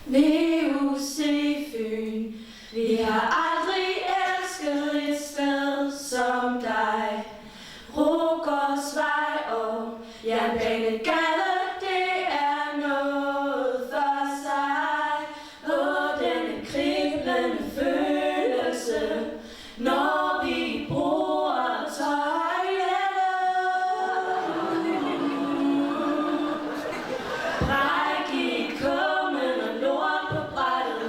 VUC Fyn, vi har aldrig elsket et sted som dig. Rugårdsvej og Jernbanegade, det er noget for sig. Og denne kriblende følelse, når vi bruger toilettet. Bræk i kummen og lort på brættet.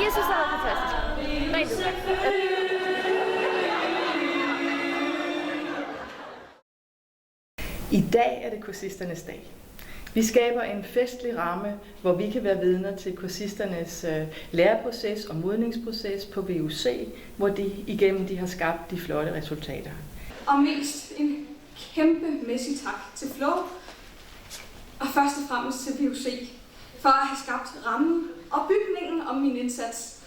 Jeg synes, det var fantastisk. Rigtig. I dag er det kursisternes dag. Vi skaber en festlig ramme, hvor vi kan være vidner til kursisternes læreproces og modningsproces på VUC, hvor de har skabt de flotte resultater. Og mest en kæmpemæssig tak til Flow, og først og fremmest til VUC, for at have skabt rammen og bygningen om min indsats.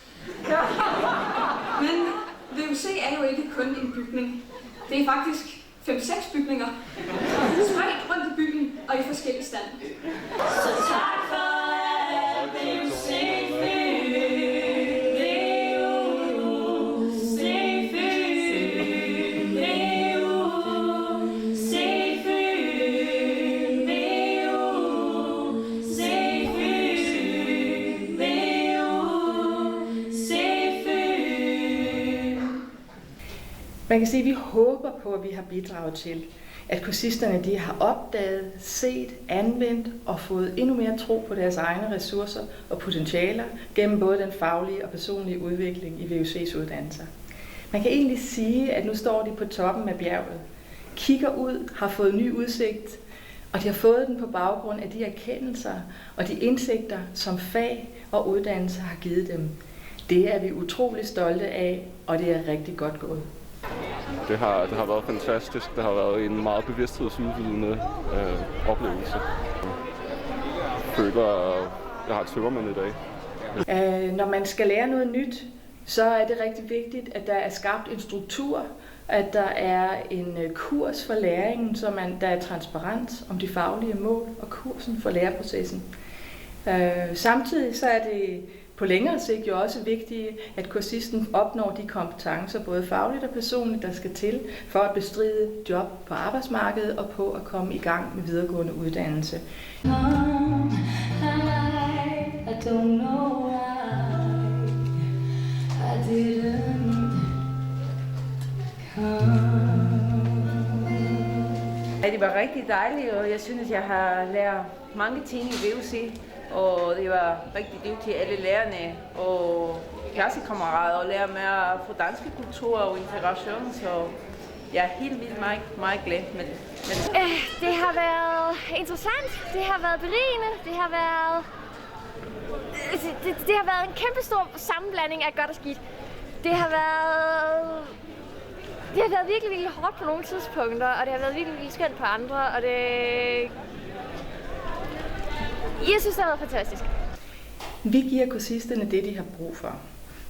Men VUC er jo ikke kun en bygning. Det er faktisk 5-6 bygninger, spredt rundt i byen og i forskellige stand. Så tak for alt, VUC Fyn, VUC Fyn, VUC Fyn, VUC Fyn, VUC Fyn. Man kan sige, at vi håber på, at vi har bidraget til, at kursisterne de har opdaget, set, anvendt og fået endnu mere tro på deres egne ressourcer og potentialer gennem både den faglige og personlige udvikling i VUC's uddannelser. Man kan egentlig sige, at nu står de på toppen af bjerget, kigger ud, har fået ny udsigt, og de har fået den på baggrund af de erkendelser og de indsigter, som fag og uddannelse har givet dem. Det er vi utrolig stolte af, og det er rigtig godt gået. Det har været fantastisk. Det har været en meget bevidsthedsudvidende oplevelse. Jeg føler, at jeg har tømmermænd i dag. Når man skal lære noget nyt, så er det rigtig vigtigt, at der er skabt en struktur, at der er en kurs for læringen, så der er transparens om de faglige mål og kursen for læreprocessen. Samtidig så er det på længere sigt jo også vigtigt, at kursisten opnår de kompetencer, både fagligt og personligt, der skal til for at bestride job på arbejdsmarkedet og på at komme i gang med videregående uddannelse. Det var rigtig dejligt, og jeg synes, jeg har lært mange ting i VUC. Og det var rigtig givet til alle lærerne og klassekammerater at lære mere for danske kultur og integration, så jeg er helt vildt meget glad med det. Det har været interessant, det har været berigende, det har været en kæmpe stor sammenblanding af godt og skidt. Det har været virkelig, virkelig hårdt på nogle tidspunkter, og det har været virkelig, virkelig skønt på andre, og jeg synes, det har været fantastisk. Vi giver kursisterne det, de har brug for.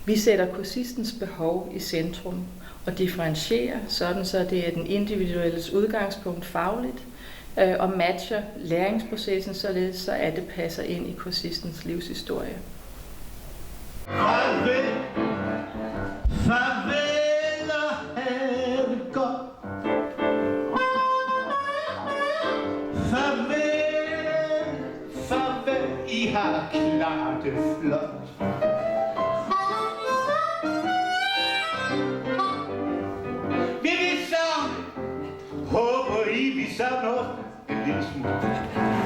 Vi sætter kursistens behov i centrum og differentierer, sådan så det er den individuelles udgangspunkt fagligt og matcher læringsprocessen, således så at det passer ind i kursistens livshistorie. Farvel, farvel og have det godt. I har klaret det flot. Vi vil så håber I, vi savner en lille smule.